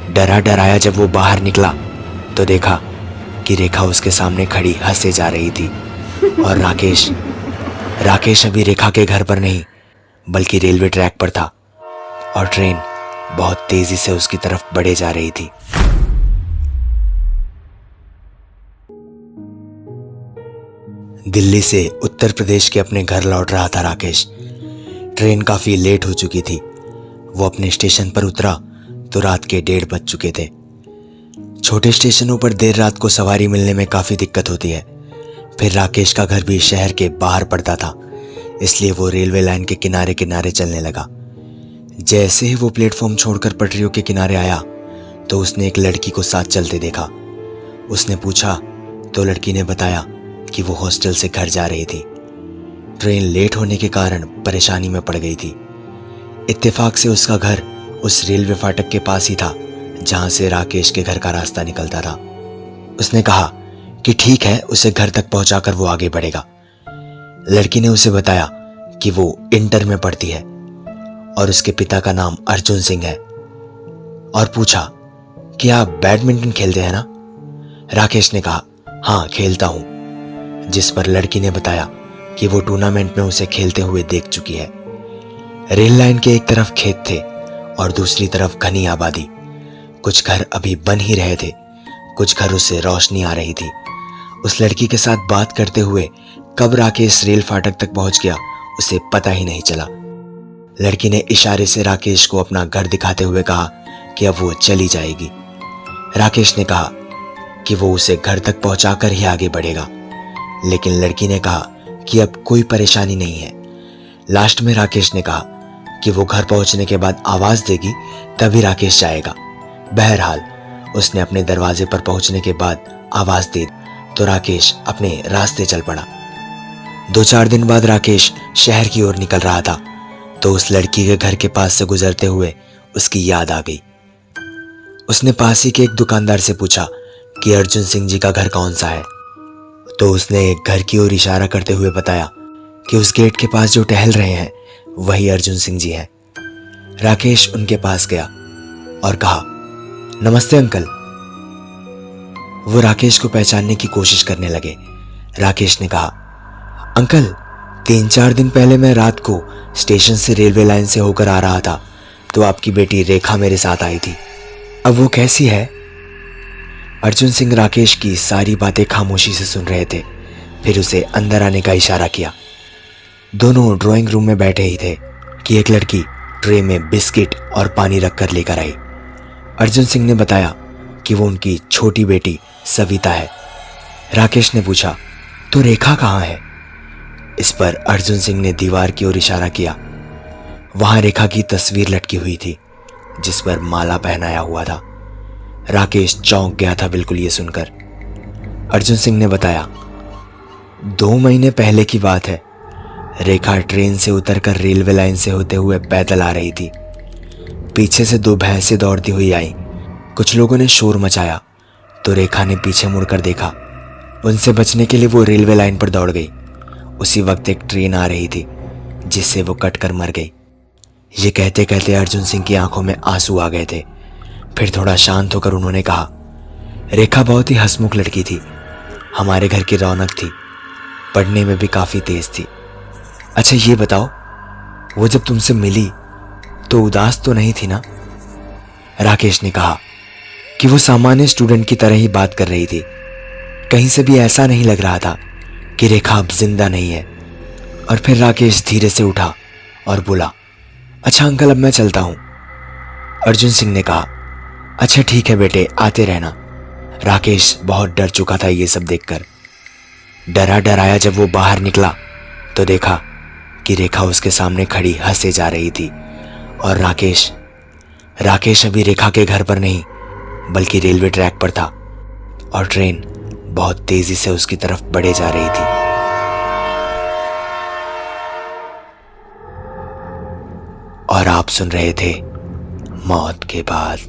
डरा डराया जब वो बाहर निकला तो देखा कि रेखा उसके सामने खड़ी हंसे जा रही थी। और राकेश अभी रेखा के घर पर नहीं बल्कि रेलवे ट्रैक पर था और ट्रेन बहुत तेजी से उसकी तरफ बढ़े जा रही थी। दिल्ली से उत्तर प्रदेश के अपने घर लौट रहा था राकेश। ट्रेन काफी लेट हो चुकी थी। वो अपने स्टेशन पर उतरा तो रात के 1:30 बज चुके थे। छोटे स्टेशनों पर देर रात को सवारी मिलने में काफी दिक्कत होती है। फिर राकेश का घर भी शहर के बाहर पड़ता था, इसलिए वो रेलवे लाइन के किनारे किनारे चलने लगा। जैसे ही वो प्लेटफॉर्म छोड़कर पटरियों के किनारे आया तो उसने एक लड़की को साथ चलते देखा। उसने पूछा तो लड़की ने बताया कि वो हॉस्टल से घर जा रही थी। ट्रेन लेट होने के कारण परेशानी में पड़ गई थी। इत्तेफाक से उसका घर उस रेलवे फाटक के पास ही था जहां से राकेश के घर का रास्ता निकलता था। उसने कहा कि ठीक है, उसे घर तक पहुंचाकर वो आगे बढ़ेगा। लड़की ने उसे बताया कि वो इंटर में पढ़ती है और उसके पिता का नाम अर्जुन सिंह है, और पूछा कि आप बैडमिंटन खेलते हैं ना? राकेश ने कहा हाँ खेलता हूं, जिस पर लड़की ने बताया कि वो टूर्नामेंट में उसे खेलते हुए देख चुकी है। रेल लाइन के एक तरफ खेत थे और दूसरी तरफ घनी आबादी। कुछ घर अभी बन ही रहे थे, कुछ घरों से रोशनी आ रही थी। उस लड़की के साथ बात करते हुए कब राकेश रेल फाटक तक पहुंच गया उसे पता ही नहीं चला। लड़की ने इशारे से राकेश को अपना घर दिखाते हुए कहा कि अब वो चली जाएगी। राकेश ने कहा कि वो उसे घर तक पहुंचाकर ही आगे बढ़ेगा, लेकिन लड़की ने कहा कि अब कोई परेशानी नहीं है। लास्ट में राकेश ने कहा कि वो घर पहुंचने के बाद आवाज देगी तभी राकेश जाएगा। बहरहाल उसने अपने दरवाजे पर पहुंचने के बाद आवाज दी तो राकेश अपने रास्ते चल पड़ा। 2-4 दिन बाद राकेश शहर की ओर निकल रहा था तो उस लड़की के घर के पास से गुजरते हुए उसकी याद आ गई। उसने पास ही के एक दुकानदार से पूछा कि अर्जुन सिंह जी का घर कौन सा है, तो उसने एक घर की ओर इशारा करते हुए बताया कि उस गेट के पास जो टहल रहे हैं वही अर्जुन सिंह जी हैं। राकेश उनके पास गया और कहा नमस्ते अंकल। वो राकेश को पहचानने की कोशिश करने लगे। राकेश ने कहा अंकल, 3-4 दिन पहले मैं रात को स्टेशन से रेलवे लाइन से होकर आ रहा था तो आपकी बेटी रेखा मेरे साथ आई थी। अब वो कैसी है? अर्जुन सिंह राकेश की सारी बातें खामोशी से सुन रहे थे, फिर उसे अंदर आने का इशारा किया। दोनों ड्राइंग रूम में बैठे ही थे कि एक लड़की ट्रे में बिस्किट और पानी रखकर लेकर आई। अर्जुन सिंह ने बताया कि वो उनकी छोटी बेटी सविता है। राकेश ने पूछा तो रेखा कहाँ है? इस पर अर्जुन सिंह ने दीवार की ओर इशारा किया। वहां रेखा की तस्वीर लटकी हुई थी जिस पर माला पहनाया हुआ था। राकेश चौंक गया था बिल्कुल ये सुनकर। अर्जुन सिंह ने बताया 2 महीने पहले की बात है। रेखा ट्रेन से उतरकर रेलवे लाइन से होते हुए पैदल आ रही थी। पीछे से 2 भैंसें दौड़ती हुई आई। कुछ लोगों ने शोर मचाया तो रेखा ने पीछे मुड़कर देखा। उनसे बचने के लिए वो रेलवे लाइन पर दौड़ गई। उसी वक्त एक ट्रेन आ रही थी जिससे वो कटकर मर गई। ये कहते कहते अर्जुन सिंह की आंखों में आंसू आ गए थे। फिर थोड़ा शांत होकर उन्होंने कहा रेखा बहुत ही हंसमुख लड़की थी, हमारे घर की रौनक थी, पढ़ने में भी काफी तेज थी। अच्छा ये बताओ, वो जब तुमसे मिली तो उदास तो नहीं थी ना? राकेश ने कहा कि वो सामान्य स्टूडेंट की तरह ही बात कर रही थी। कहीं से भी ऐसा नहीं लग रहा था कि रेखा अब जिंदा नहीं है। और फिर राकेश धीरे से उठा और बोला अच्छा अंकल, अब मैं चलता हूं। अर्जुन सिंह ने कहा अच्छा ठीक है बेटे, आते रहना। राकेश बहुत डर चुका था ये सब देखकर। डरा डराया जब वो बाहर निकला तो देखा कि रेखा उसके सामने खड़ी हंसे जा रही थी। और राकेश अभी रेखा के घर पर नहीं बल्कि रेलवे ट्रैक पर था और ट्रेन बहुत तेजी से उसकी तरफ बढ़े जा रही थी। और आप सुन रहे थे मौत के बाद।